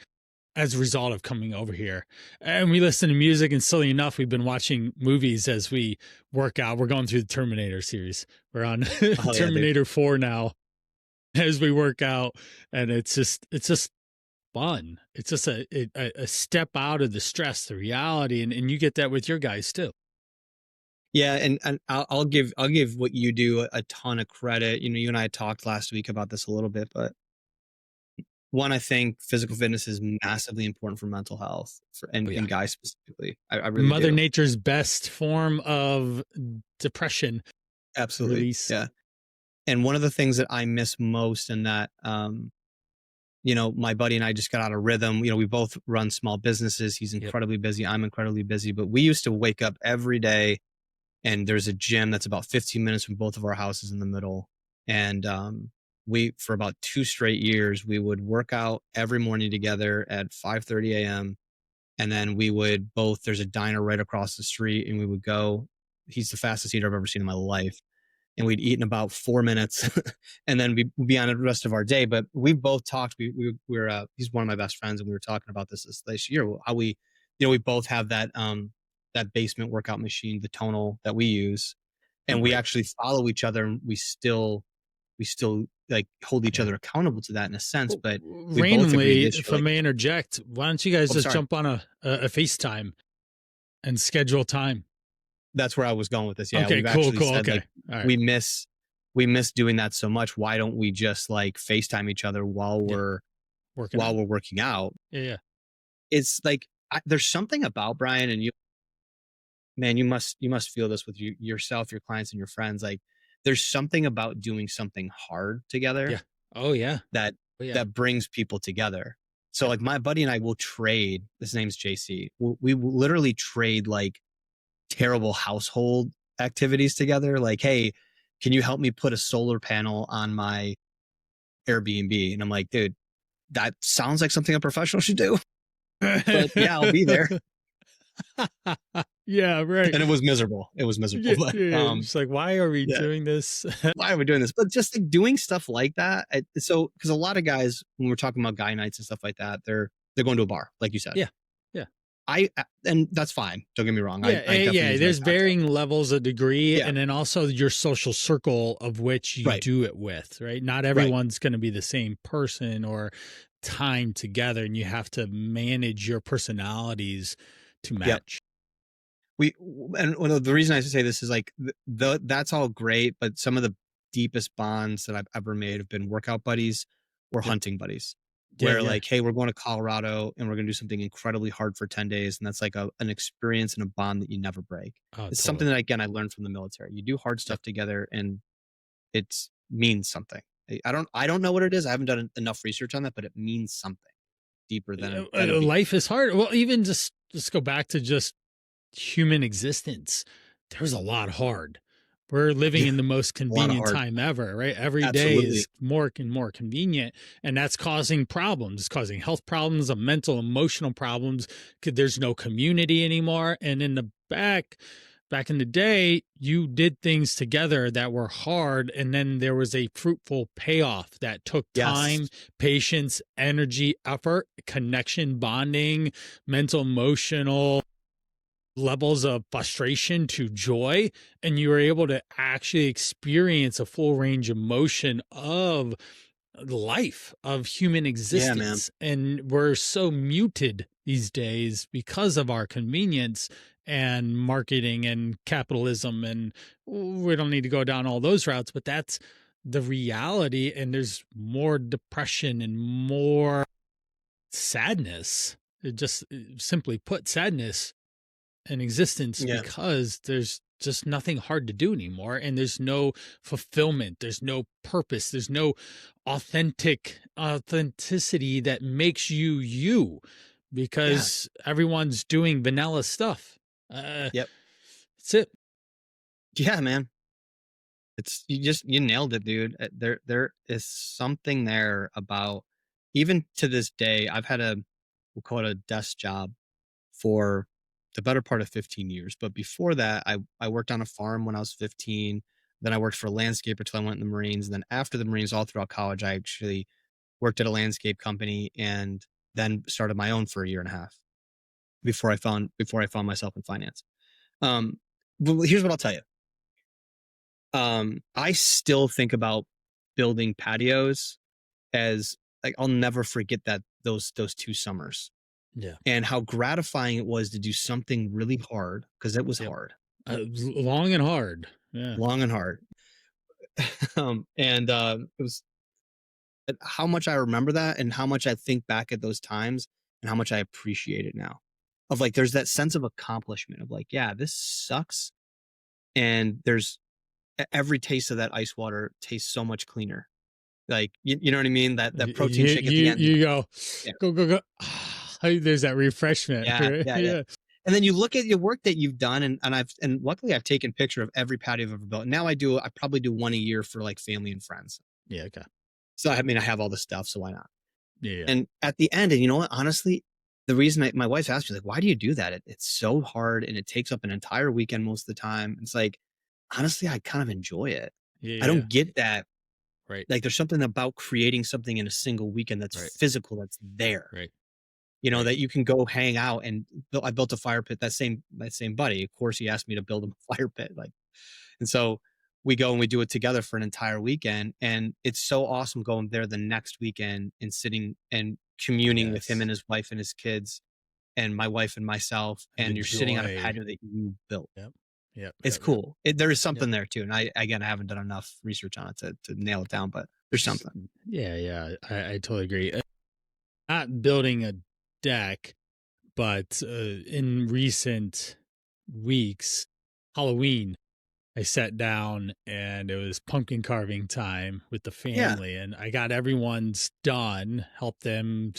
as a result of coming over here. And we listen to music, and silly enough, we've been watching movies as we work out. We're going through the Terminator series. We're on Terminator 4 now as we work out, and it's just fun. It's just a step out of the stress, the reality, and you get that with your guys too. Yeah, and I'll give what you do a ton of credit. You and I talked last week about this a little bit, but one, I think physical fitness is massively important for mental health, and guys specifically. I really Mother do. Nature's best form of depression. Absolutely. Release. Yeah. And one of the things that I miss most, and that, my buddy and I just got out of rhythm. We both run small businesses. He's incredibly busy. I'm incredibly busy, but we used to wake up every day, and there's a gym that's about 15 minutes from both of our houses in the middle. And, for about 2 straight years, we would work out every morning together at 5:30 a.m. And then we would there's a diner right across the street, and we would go. He's the fastest eater I've ever seen in my life. And we'd eat in about 4 minutes, and then we'd be on the rest of our day. But we both talked. He's one of my best friends, and we were talking about this year, how we both have that basement workout machine, the tonal that we use, and we actually follow each other, and we still like hold each other accountable to that in a sense. But we both agree this year, if I may interject, why don't you guys jump on a FaceTime and schedule time? That's where I was going with this. Yeah. Okay, cool. Okay. Like, we miss doing that so much. Why don't we just like FaceTime each other while we're working out? Yeah. It's like, there's something about, Brian, and you must feel this with yourself, your clients, and your friends. Like, there's something about doing something hard together. Yeah. Oh yeah. That brings people together. So like my buddy and I will trade. His name's JC. We will literally trade like terrible household activities together. Like, hey, can you help me put a solar panel on my Airbnb? And I'm like, dude, that sounds like something a professional should do. But yeah, I'll be there. Yeah, right. And it was miserable. But, it's like, why are we doing this? Why are we doing this? But just like doing stuff like that. So, because a lot of guys, when we're talking about guy nights and stuff like that, they're going to a bar, like you said. Yeah. And that's fine. Don't get me wrong. There's varying levels of degree, and then also your social circle of which you do it with, right? Not everyone's going to be the same person or time together, and you have to manage your personalities to match. And one of the reason I say this is like that's all great, but some of the deepest bonds that I've ever made have been workout buddies or hunting buddies. Where like, hey, we're going to Colorado and we're going to do something incredibly hard for 10 days. And that's like an experience and a bond that you never break. It's something that, again, I learned from the military. You do hard stuff together, and it means something. I don't know what it is. I haven't done enough research on that, but it means something deeper than life is hard. Well, even just go back to just human existence. there was a lot hard. We're living Yeah, in the most a lot of convenient hard. time ever, right? Every day Absolutely. is more and more convenient, and that's causing problems. It's causing health problems, mental, emotional problems. There's no community anymore. And in the back in the day, you did things together that were hard, and then there was a fruitful payoff that took Yes. time, patience, energy, effort, connection, bonding, mental, emotional levels of frustration to joy, and you were able to actually experience a full range of motion of life, of human Yeah, man. existence. And we're so muted these days because of our convenience and marketing and capitalism, and we don't need to go down all those routes, but that's the reality. And there's more depression and more sadness, just simply put, sadness in existence, Yeah. because there's just nothing hard to do anymore, and there's no fulfillment, there's no purpose, there's no authenticity that makes you you, Yeah. because everyone's doing vanilla stuff. uh Yep. that's it. Yeah, man. It's you nailed it, dude. There is something there about, even to this day, I've had a, we'll call it a desk job for the better part of 15 years. But before that, I worked on a farm when I was 15. Then I worked for a landscaper till I went in the Marines. And then after the Marines, all throughout college, I actually worked at a landscape company and then started my own for a year and a half before I found myself in finance. Um, but here's what I'll tell you. I still think about building patios as, like, I'll never forget that those 2 summers Yeah. and how gratifying it was to do something really hard, because it was Yep. hard, Long and hard. Yeah. long and hard. It was how much I remember that and how much I think back at those times and how much I appreciate it now. Of like, there's that sense of accomplishment of like, yeah, this sucks. And there's every taste of that ice water tastes so much cleaner. Like, you know what I mean? That protein shake at the end. You go Yeah. go. There's that refreshment. Yeah, Right? yeah, yeah. Yeah. And then you look at your work that you've done, and luckily I've taken picture of every patio I've ever built. Now I probably do one a year for like family and friends. Yeah. Okay. So I mean, I have all the stuff, so why not? Yeah. Yeah. And at the end, and you know what? Honestly, the reason my wife asked me, like, why do you do that? It's so hard and it takes up an entire weekend most of the time. It's like, honestly, I kind of enjoy it. Yeah. I Yeah. don't get that. Right. Like, there's something about creating something in a single weekend that's Right. physical, that's there. Right. You know, Right. that you can go hang out and I built a fire pit. That same buddy, of course, he asked me to build him a fire pit. Like, and so we go and we do it together for an entire weekend. And it's so awesome going there the next weekend and sitting and communing with him Yes. and his wife and his kids and my wife and myself. The And you're sitting on a joy. patio that you built. Yep. Yep. It's Yep. Yep. cool. There is Yep. something there too. And I haven't done enough research on it to nail it down, but there's something. Yeah. Yeah. I totally agree. Not building a deck, but in recent weeks, Halloween, I sat down and it was pumpkin carving time with the Yeah. family, and I got everyone's done, helped them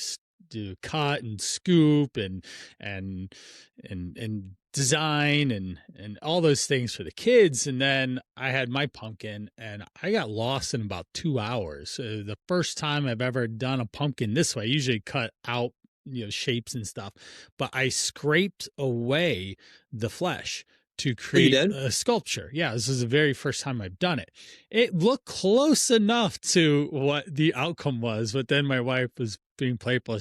do cut and scoop and and design and all those things for the kids. And then I had my pumpkin, and I got lost in about 2 hours. The first time I've ever done a pumpkin this way. I usually cut out, shapes and stuff, but I scraped away the flesh to Oh, you create did? a sculpture. Yeah, this is the very first time I've done it. It looked close enough to what the outcome was, but then my wife was being playful.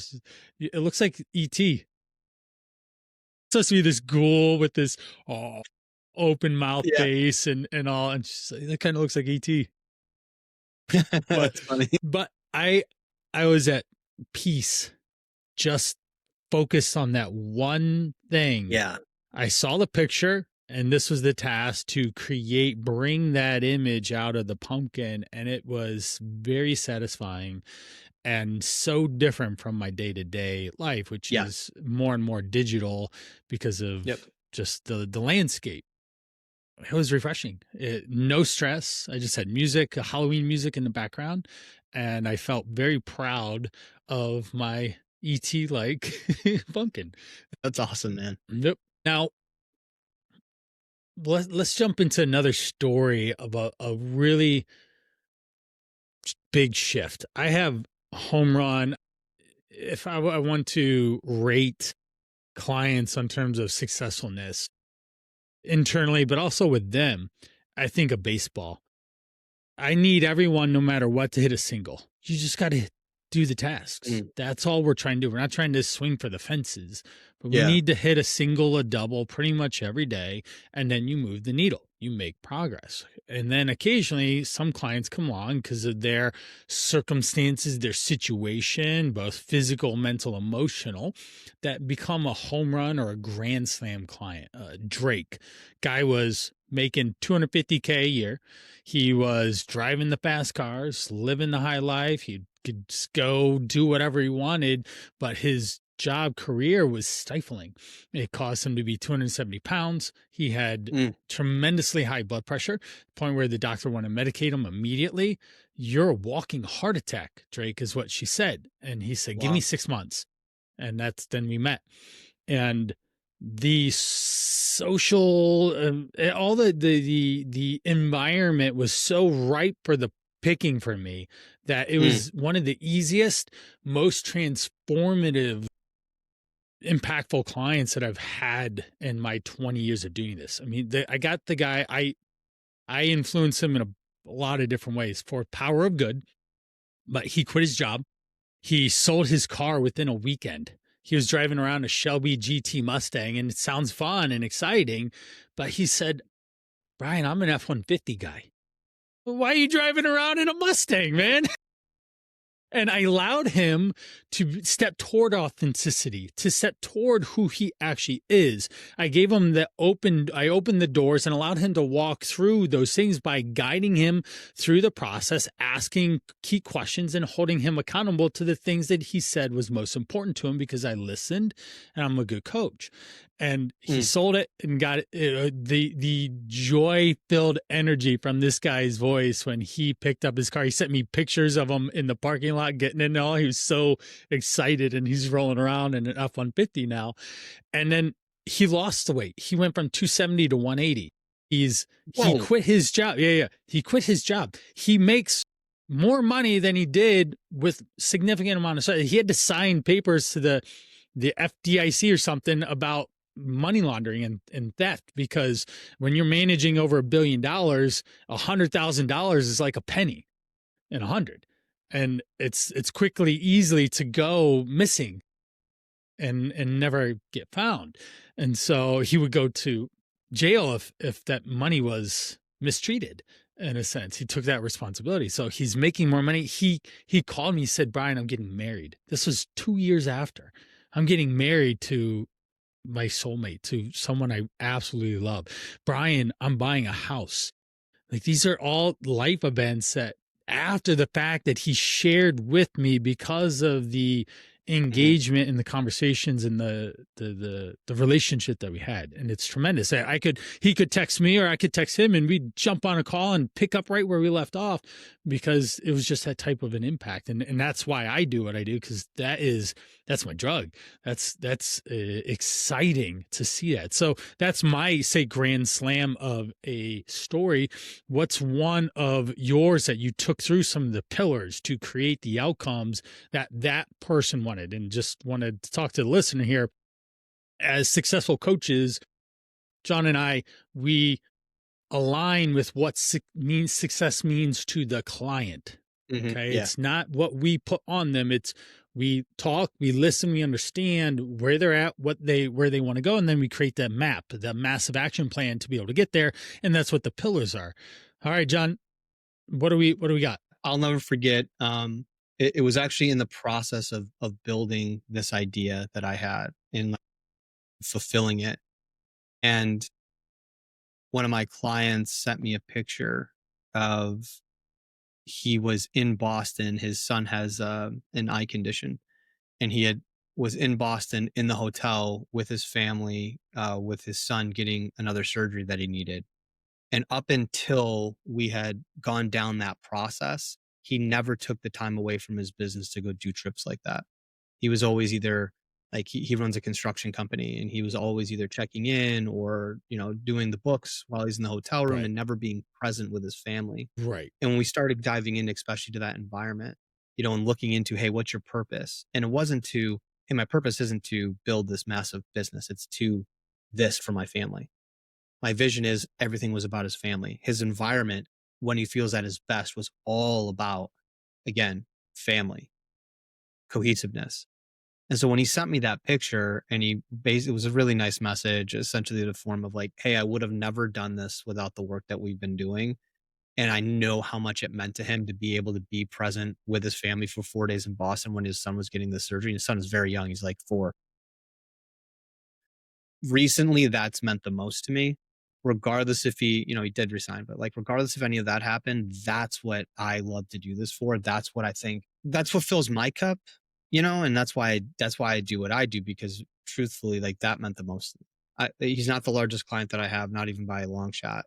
It looks like E.T. Supposed to be this ghoul with this open mouth Yeah. face and all, and she's like, that kind of looks like E.T. But That's funny. but I was at peace, just focused on that one thing. Yeah. I saw the picture, and this was the task to bring that image out of the pumpkin. And it was very satisfying and so different from my day to day life, which Yeah. is more and more digital because of Yep. just the landscape. It was refreshing. No stress. I just had music, Halloween music in the background, and I felt very proud of my ET like pumpkin. That's awesome, man. Nope. Now, let's jump into another story about a really big shift. I have a home run. If I want to rate clients on terms of successfulness internally, but also with them, I think of baseball. I need everyone, no matter what, to hit a single. You just got to do the tasks. Mm. That's all we're trying to do. We're not trying to swing for the fences, but we Yeah. need to hit a single, a double pretty much every day. And then you move the needle, you make progress. And then occasionally some clients come along because of their circumstances, their situation, both physical, mental, emotional, that become a home run or a grand slam client. Drake, guy was making $250K a year. He was driving the fast cars, living the high life. He could just go do whatever he wanted, but his job career was stifling. It caused him to be 270 pounds. He had tremendously high blood pressure, the point where the doctor wanted to medicate him immediately. You're a walking heart attack, Drake, is what she said. And he said, give me 6 months. And then we met. And the social, all the environment was so ripe for the picking for me that it was one of the easiest, most transformative, impactful clients that I've had in my 20 years of doing this. I mean, I got the guy, I influenced him in a lot of different ways for power of good, but he quit his job. He sold his car within a weekend. He was driving around a Shelby GT Mustang, and it sounds fun and exciting, but he said, Brian, I'm an F-150 guy. Why are you driving around in a Mustang, man? And I allowed him to step toward authenticity, to step toward who he actually is. I opened the doors and allowed him to walk through those things by guiding him through the process, asking key questions and holding him accountable to the things that he said was most important to him, because I listened and I'm a good coach. And he sold it and got the joy-filled energy from this guy's voice when he picked up his car. He sent me pictures of him in the parking lot getting in. All he was so excited, and he's rolling around in an F-150 now. And then he lost the weight. He went from 270 to 180. He quit his job. Yeah. He quit his job. He makes more money than he did with significant amount of stuff. He had to sign papers to the FDIC or something about money laundering and theft, because when you're managing over $1 billion, $100,000 is like a penny in 100, and it's easily to go missing and never get found. And so he would go to jail if that money was mistreated. In a sense, he took that responsibility. So he's making more money. He called me, he said, Brian, I'm getting married. This was 2 years after. I'm getting married to my soulmate, to someone I absolutely love. Brian, I'm buying a house. Like, these are all life events that, after the fact, that he shared with me because of the engagement in the conversations and the relationship that we had. And it's tremendous. He could text me or I could text him, and we'd jump on a call and pick up right where we left off, because it was just that type of an impact. And that's why I do what I do, because that's my drug. That's exciting to see that. So that's my, say, grand slam of a story. What's one of yours that you took through some of the pillars to create the outcomes that person wanted? And just wanted to talk to the listener here. As successful coaches, John and I, we align with what success means to the client. Okay. It's not what we put on them. It's, we talk, we listen, we understand where they're at, where they want to go. And then we create that map, that massive action plan to be able to get there. And that's what the pillars are. All right, John, what do we got? I'll never forget. It was actually in the process of building this idea that I had and fulfilling it. And one of my clients sent me a picture of, he was in Boston. His son has an eye condition, and was in Boston in the hotel with his family, with his son getting another surgery that he needed. And up until we had gone down that process, he never took the time away from his business to go do trips like that. He was always either Like he runs a construction company, and he was always either checking in or, doing the books while he's in the hotel room Right. and never being present with his family. Right. And when we started diving in, especially to that environment, and looking into, hey, what's your purpose? And it wasn't to, hey, my purpose isn't to build this massive business. It's to this for my family. My vision is everything was about his family. His environment, when he feels at his best, was all about, again, family, cohesiveness. And so when he sent me that picture, and it was a really nice message, essentially the form of like, hey, I would have never done this without the work that we've been doing. And I know how much it meant to him to be able to be present with his family for 4 days in Boston when his son was getting the surgery. His son is very young. He's like 4. Recently, that's meant the most to me. Regardless if he did resign, but like regardless if any of that happened, that's what I love to do this for. That's what I think. That's what fills my cup, and that's why I do what I do, because truthfully, like that meant the most. He's not the largest client that I have, not even by a long shot.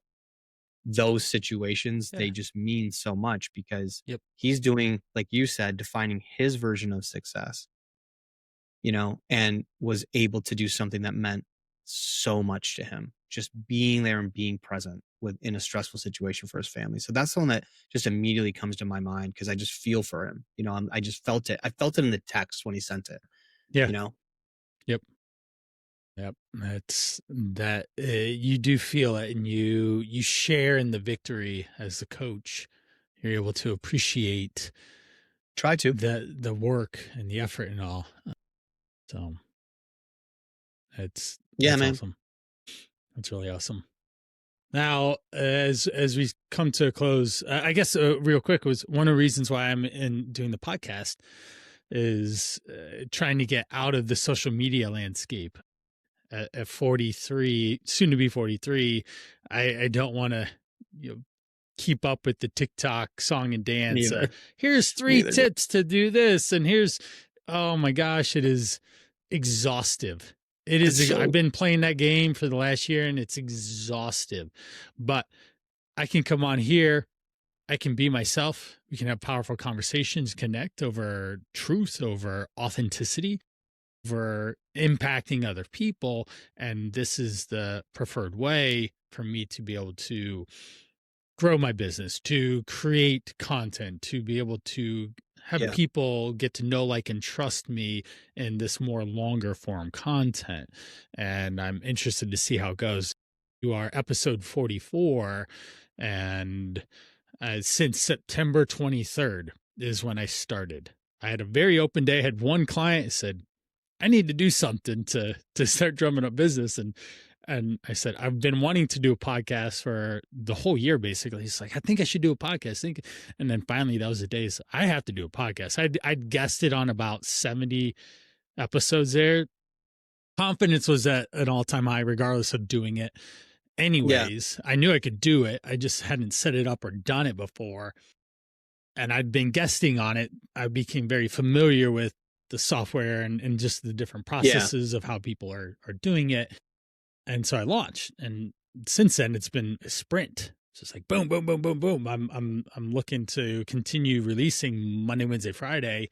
Those situations, Yeah. they just mean so much because Yep. he's doing, like you said, defining his version of success, and was able to do something that meant so much to him, just being there and being present in a stressful situation for his family. So that's the one that just immediately comes to my mind, because I just feel for him. I just felt it. I felt it in the text when he sent it, Yeah. you know? Yep. Yep. That's that you do feel it, and you share in the victory as the coach. You're able to appreciate Try to. the work and the effort and all. So it's Yeah, that's man. awesome. That's really awesome. Now, as we come to a close, I guess real quick, was one of the reasons why I'm in doing the podcast is trying to get out of the social media landscape. At 43, soon to be 43, I don't want to keep up with the TikTok song and dance. Neither. Here's 3 Neither. tips to do this, and here's, oh my gosh, it is exhaustive. It It's is. I've so been playing that game for the last year, and it's exhaustive. But I can come on here. I can be myself. We can have powerful conversations, connect over truth, over authenticity, over impacting other people. And this is the preferred way for me to be able to grow my business, to create content, to be able to have yeah. people get to know, like, and trust me in this more longer form content. And I'm interested to see how it goes. You are episode 44, and since September 23rd is when I started. I had a very open day. I had one client said, I need to do something to start drumming up business. And I said, I've been wanting to do a podcast for the whole year, basically. He's like, I think I should do a podcast. And then finally, that was the days I have to do a podcast. I'd guessed it on about 70 episodes there. Confidence was at an all-time high, regardless of doing it. Yeah. Anyways, I knew I could do it. I just hadn't set it up or done it before. And I'd been guesting on it. I became very familiar with the software and just the different processes of how people are doing it. And so I launched, and since then it's been a sprint. It's just like boom, boom, boom, boom, boom. I'm looking to continue releasing Monday, Wednesday, Friday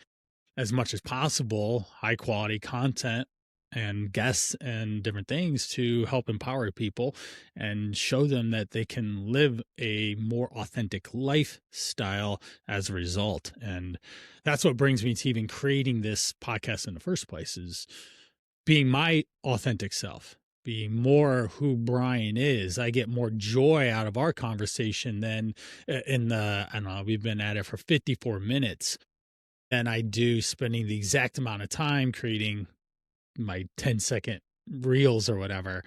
as much as possible, high quality content and guests and different things to help empower people and show them that they can live a more authentic lifestyle as a result. And that's what brings me to even creating this podcast in the first place, is being my authentic self, being more who Brian is. I get more joy out of our conversation than in the, I don't know, we've been at it for 54 minutes than I do spending the exact amount of time creating my 10-second reels or whatever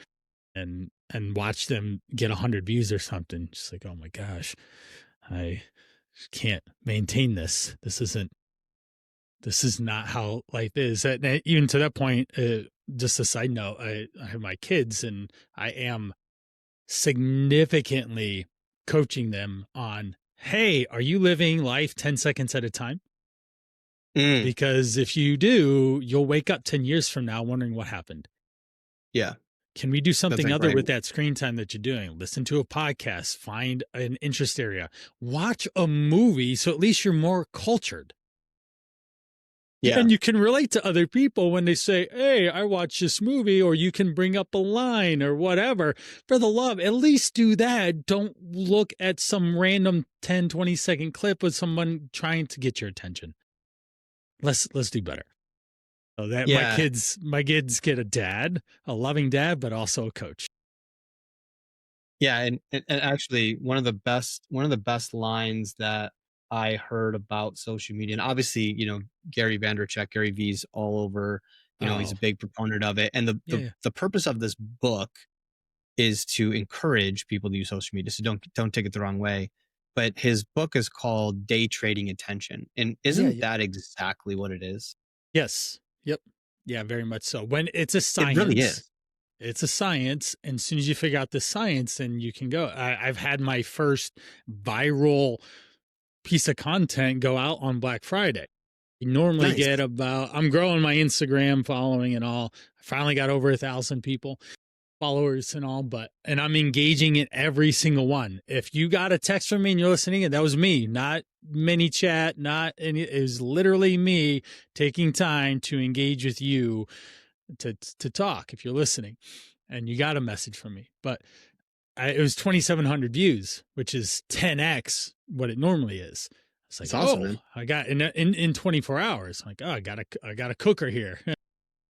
and watch them get 100 views or something. Just like, oh my gosh, I can't maintain this. This is not how life is. And even to that point, just a side note, I have my kids, and I am significantly coaching them on, hey, are you living life 10 seconds at a time? Because if you do, you'll wake up 10 years from now wondering what happened. Yeah. Can we do something other great. with that screen time that you're doing? Listen to a podcast, find an interest area, watch a movie, so at least you're more cultured. Yeah. And you can relate to other people when they say, hey, I watched this movie, or you can bring up a line or whatever. For the love, at least do that. Don't look at some random 10, 20-second clip with someone trying to get your attention. Let's do better. So that my Yeah. kids get a dad, a loving dad, but also a coach. Yeah. And actually one of the best lines that I heard about social media, and obviously, Gary Vanderchuk, Gary V's all over, he's Oh, a big proponent of it. And yeah. the purpose of this book is to encourage people to use social media. So don't take it the wrong way. But his book is called Day Trading Attention. And Yeah, isn't yeah. that exactly what it is? Yes. Yep. Yeah, very much so. When it's a It really science, is. it's a science. And as soon as you figure out the science, then you can go. I've had my first viral piece of content go out on Black Friday. You normally Nice. get I'm growing my Instagram following and all. I finally got over 1,000 people, followers and all, and I'm engaging in every single one. If you got a text from me and you're listening, and that was me, not mini chat, not any, it was literally me taking time to engage with you to talk if you're listening and you got a message from me. But it was 2,700 views, which is 10x what it normally is. It's like, It's awesome, oh, man. I got in 24 hours. I'm like, oh, I got a cooker here.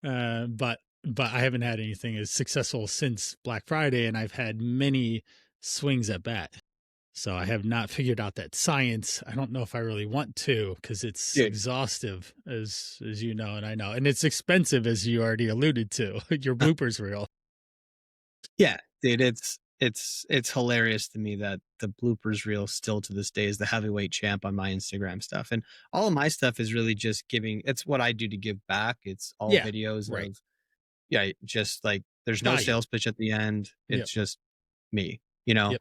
But I haven't had anything as successful since Black Friday, and I've had many swings at bat. So I have not figured out that science. I don't know if I really want to, because it's Dude. exhaustive, as you know, and I know, and it's expensive, as you already alluded to. Your bloopers reel. Yeah, dude, it's hilarious to me that the bloopers reel still to this day is the heavyweight champ on my Instagram stuff. And all of my stuff is really just it's what I do to give back. It's all Yeah, videos right. of, yeah, just like there's no Value. sales pitch at the end. Yep. It's just me. Yep.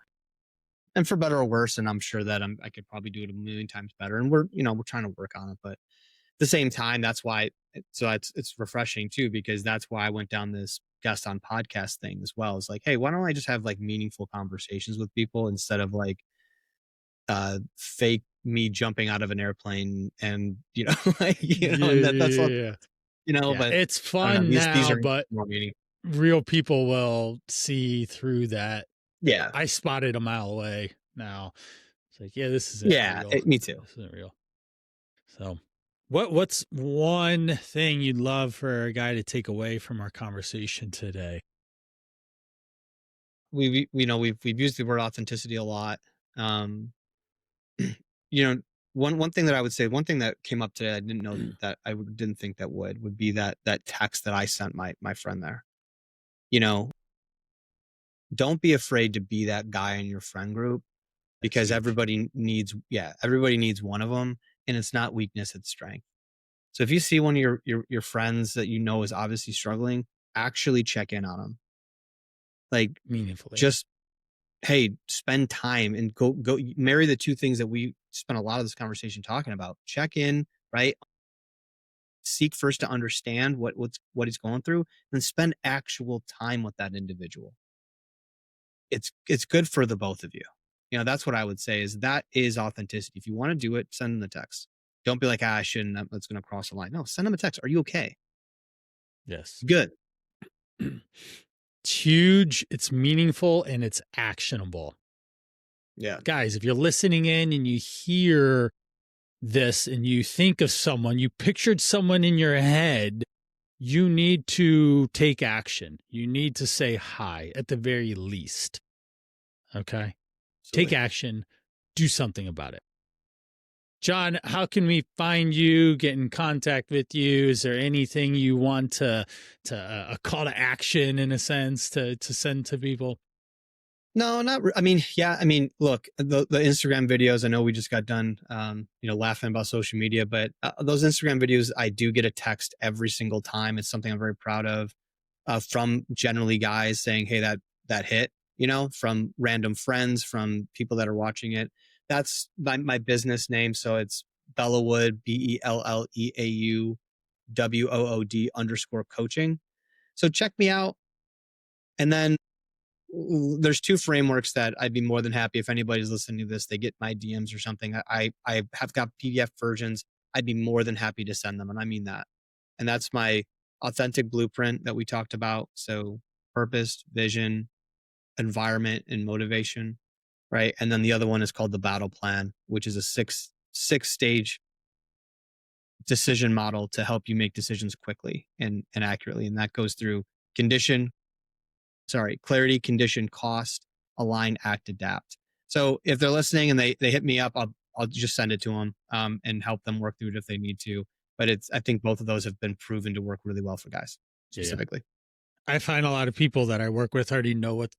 And for better or worse, and I'm sure that I could probably do it a million times better. And we're trying to work on it, but at the same time, that's why. So it's refreshing too, because that's why I went down this guest on podcast thing as well. It's like, hey, why don't I just have like meaningful conversations with people instead of like fake me jumping out of an airplane and like and that's what Yeah. Yeah, but it's I don't know, fun these now, are but more meaning. real people will see through that. Yeah. I spotted a mile away now. It's like, yeah, this isn't Yeah, real. me too. This isn't real. So, what's one thing you'd love for a guy to take away from our conversation today? We've used the word authenticity a lot. you know, one thing that I would say, one thing that came up today, I didn't know that didn't think that would be that text that I sent my friend there. You know, don't be afraid to be that guy in your friend group, That's because huge. everybody needs one of them, and it's not weakness, it's strength. So if you see one of your friends that is obviously struggling, actually check in on them. Like, Meaningfully. just, hey, spend time and go marry the two things that we spent a lot of this conversation talking about. Check in, right? Seek first to understand what he's going through, and spend actual time with that individual. It's good for the both of you. That's what I would say, that is authenticity. If you want to do it, send them the text. Don't be like, I shouldn't, that's going to cross the line. No, send them a text. Are you okay? Yes. Good. It's huge, it's meaningful, and it's actionable. Yeah. Guys, if you're listening in and you hear this and you think of someone, you pictured someone in your head, you need to take action. You need to say hi at the very least. Okay? Absolutely. Take action, do something about it. John, how can we find you, get in contact with you? Is there anything you want to a call to action in a sense to send to people? No, I mean, yeah. I mean, look, the Instagram videos, I know we just got done, laughing about social media, but those Instagram videos, I do get a text every single time. It's something I'm very proud of, from generally guys saying, hey, that hit, from random friends, from people that are watching it. That's my business name. So it's Belleauwood, BELLEAU WOOD_coaching. So check me out. And then there's two frameworks that I'd be more than happy if anybody's listening to this, they get my DMs or something. I have got PDF versions I'd be more than happy to send them. And I mean that. And that's my authentic blueprint that we talked about. So purpose, vision, environment, and motivation. Right. And then the other one is called the battle plan, which is a six stage decision model to help you make decisions quickly and accurately. And that goes through clarity, condition, cost, align, act, adapt. So if they're listening and they hit me up, I'll just send it to them and help them work through it if they need to. But I think both of those have been proven to work really well for guys specifically. I find a lot of people that I work with already know what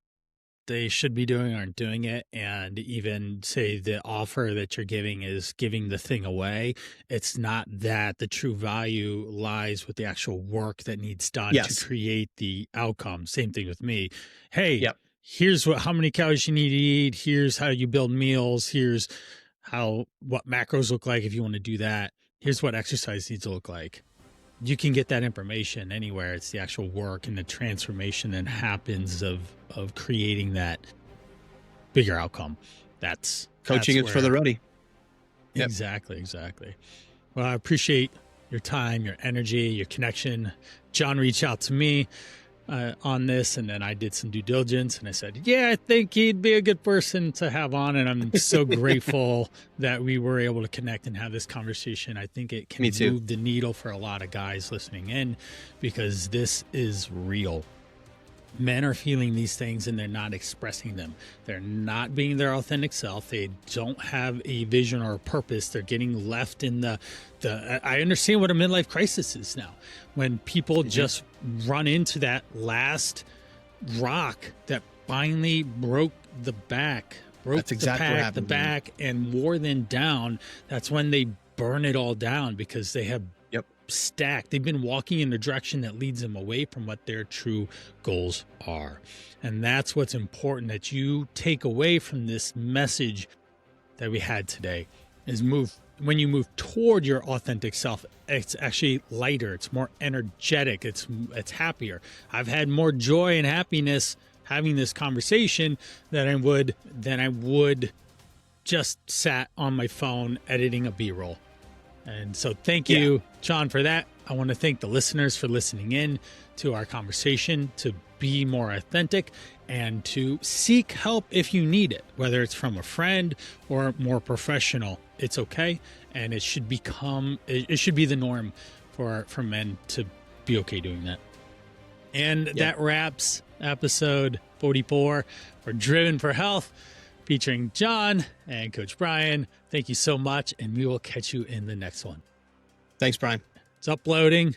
they should be doing, aren't doing it. And even say the offer that you're giving is giving the thing away. It's not that. The true value lies with the actual work that needs done to create the outcome. Same thing with me. Hey, here's how many calories you need to eat. Here's how you build meals. Here's what macros look like if you want to do that. Here's what exercise needs to look like. You can get that information anywhere. It's the actual work and the transformation that happens of creating that bigger outcome. That's coaching is for the ready. Exactly. Well, I appreciate your time, your energy, your connection. John reached out to me on this, and then I did some due diligence, and I said, yeah, I think he'd be a good person to have on, and I'm so grateful that we were able to connect and have this conversation. I think it can move the needle for a lot of guys listening in, because this is real. Men are feeling these things and they're not expressing them. They're not being their authentic self. They don't have a vision or a purpose. They're getting left in the I understand what a midlife crisis is now. When people just run into that last rock that finally broke the back, the back and wore them down. That's when they burn it all down, because they have stacked. They've been walking in the direction that leads them away from what their true goals are. And that's what's important that you take away from this message that we had today is when you move toward your authentic self, it's actually lighter, it's more energetic, it's happier. I've had more joy and happiness having this conversation than I would just sat on my phone editing a B-roll. And so thank you, John, for that. I want to thank the listeners for listening in to our conversation, to be more authentic and to seek help if you need it, whether it's from a friend or more professional. It's okay. And it should be the norm for men to be okay doing that. And that wraps episode 44 for Driven for Health, featuring John and Coach Brian. Thank you so much, and we will catch you in the next one. Thanks, Brian. It's uploading.